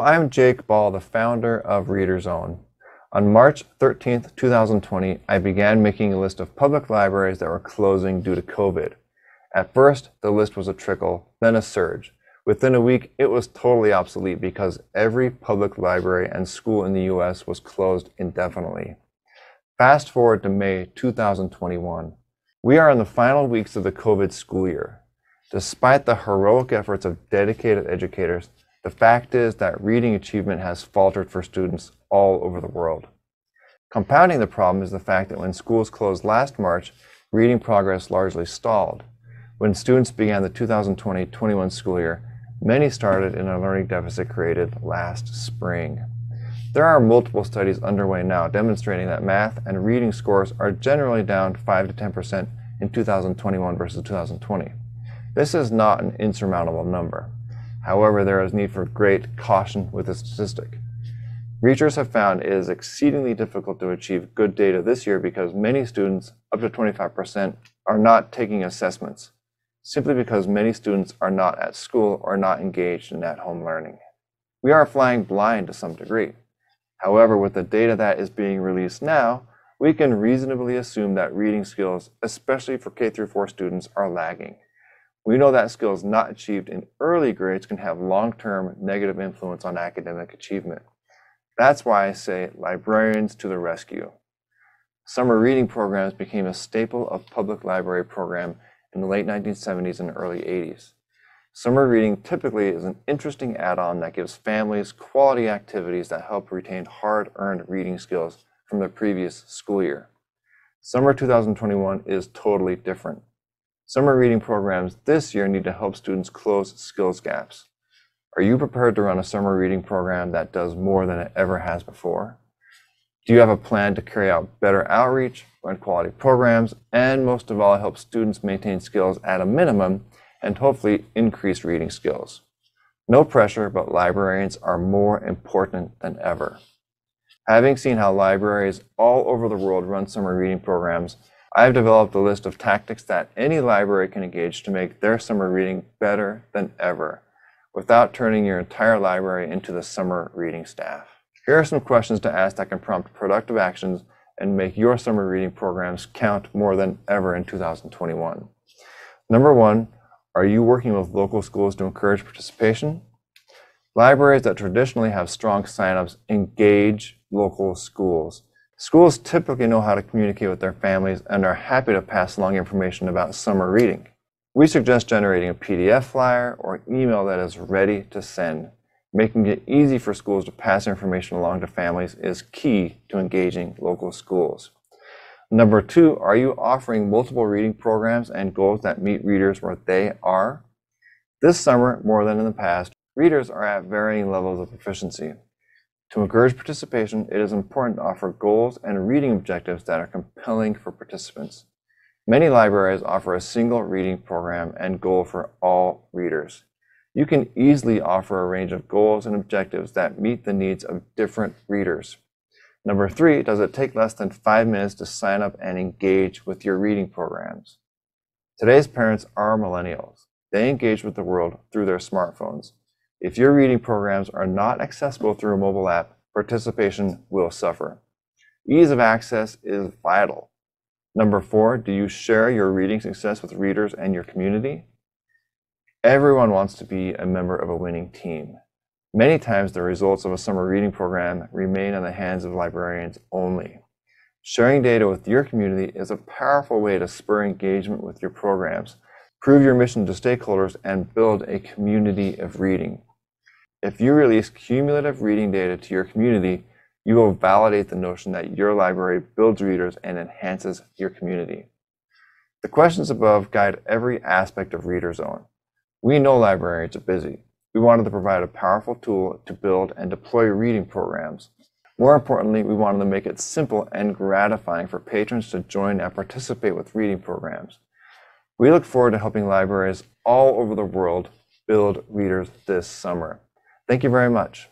I'm Jake Ball, the founder of Reader Zone. On March 13th, 2020, I began making a list of public libraries that were closing due to COVID. At first, the list was a trickle, then a surge. Within a week, it was totally obsolete because every public library and school in the US was closed indefinitely. Fast forward to May 2021. We are in the final weeks of the COVID school year. Despite the heroic efforts of dedicated educators, the fact is that reading achievement has faltered for students all over the world. Compounding the problem is the fact that when schools closed last March, reading progress largely stalled. When students began the 2020-21 school year, many started in a learning deficit created last spring. There are multiple studies underway now demonstrating that math and reading scores are generally down 5 to 10% in 2021 versus 2020. This is not an insurmountable number. However, there is need for great caution with this statistic. Researchers have found it is exceedingly difficult to achieve good data this year because many students, up to 25%, are not taking assessments, simply because many students are not at school or not engaged in at-home learning. We are flying blind to some degree. However, with the data that is being released now, we can reasonably assume that reading skills, especially for K-4 students, are lagging. We know that skills not achieved in early grades can have long-term negative influence on academic achievement. That's why I say librarians to the rescue. Summer reading programs became a staple of public library program in the late 1970s and early 80s. Summer reading typically is an interesting add-on that gives families quality activities that help retain hard-earned reading skills from the previous school year. Summer 2021 is totally different. Summer reading programs this year need to help students close skills gaps. Are you prepared to run a summer reading program that does more than it ever has before? Do you have a plan to carry out better outreach, run quality programs, and most of all, help students maintain skills at a minimum and hopefully increase reading skills? No pressure, but librarians are more important than ever. Having seen how libraries all over the world run summer reading programs, I have developed a list of tactics that any library can engage to make their summer reading better than ever, without turning your entire library into the summer reading staff. Here are some questions to ask that can prompt productive actions and make your summer reading programs count more than ever in 2021. Number 1, are you working with local schools to encourage participation? Libraries that traditionally have strong signups engage local schools. Schools typically know how to communicate with their families and are happy to pass along information about summer reading. We suggest generating a PDF flyer or email that is ready to send. Making it easy for schools to pass information along to families is key to engaging local schools. Number 2, are you offering multiple reading programs and goals that meet readers where they are? This summer, more than in the past, readers are at varying levels of proficiency. To encourage participation, it is important to offer goals and reading objectives that are compelling for participants. Many libraries offer a single reading program and goal for all readers. You can easily offer a range of goals and objectives that meet the needs of different readers. Number 3, does it take less than 5 minutes to sign up and engage with your reading programs? Today's parents are millennials. They engage with the world through their smartphones. If your reading programs are not accessible through a mobile app, participation will suffer. Ease of access is vital. Number 4, do you share your reading success with readers and your community? Everyone wants to be a member of a winning team. Many times the results of a summer reading program remain in the hands of librarians only. Sharing data with your community is a powerful way to spur engagement with your programs, prove your mission to stakeholders, and build a community of reading. If you release cumulative reading data to your community, you will validate the notion that your library builds readers and enhances your community. The questions above guide every aspect of Reader Zone. We know librarians are busy. We wanted to provide a powerful tool to build and deploy reading programs. More importantly, we wanted to make it simple and gratifying for patrons to join and participate with reading programs. We look forward to helping libraries all over the world build readers this summer. Thank you very much.